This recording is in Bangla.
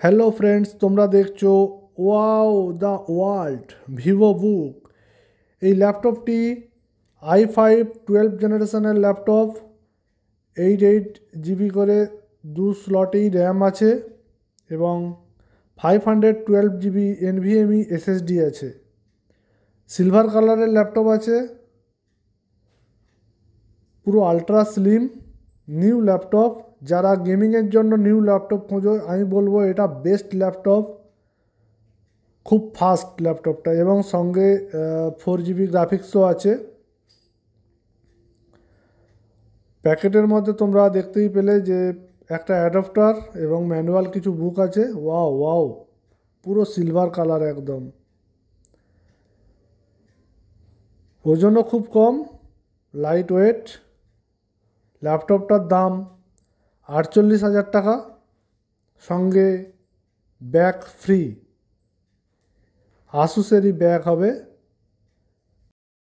হ্যালো ফ্রেন্ডস, তোমরা দেখছো ওয়াও দ্য ওয়ার্ল্ড ভিভো বুক। এই ল্যাপটপটি i5 12 জেনারেশনের ল্যাপটপ। 8 জিবি করে 2 স্লটেই র্যাম আছে এবং 512 জিবি NVMe SSD আছে। সিলভার কালারের ল্যাপটপ আছে, পুরো আলট্রা স্লিম নিউ ল্যাপটপ। যারা গেমিংয়ের জন্য নিউ ল্যাপটপ খোঁজো, আমি বলবো এটা বেস্ট ল্যাপটপ। খুব ফাস্ট ল্যাপটপটা এবং সঙ্গে 4 জিবি গ্রাফিক্সও আছে। প্যাকেটের মধ্যে তোমরা দেখতেই পেলে যে একটা অ্যাডাপ্টার এবং ম্যানুয়াল কিছু বুক আছে। ওয়াও ওয়াও, পুরো সিলভার কালার একদম। ওজনও খুব কম, লাইট ওয়েট। ল্যাপটপটার দাম 48,000 টাকা, সঙ্গে ব্যাগ ফ্রি। আসুসেরই ব্যাগ হবে।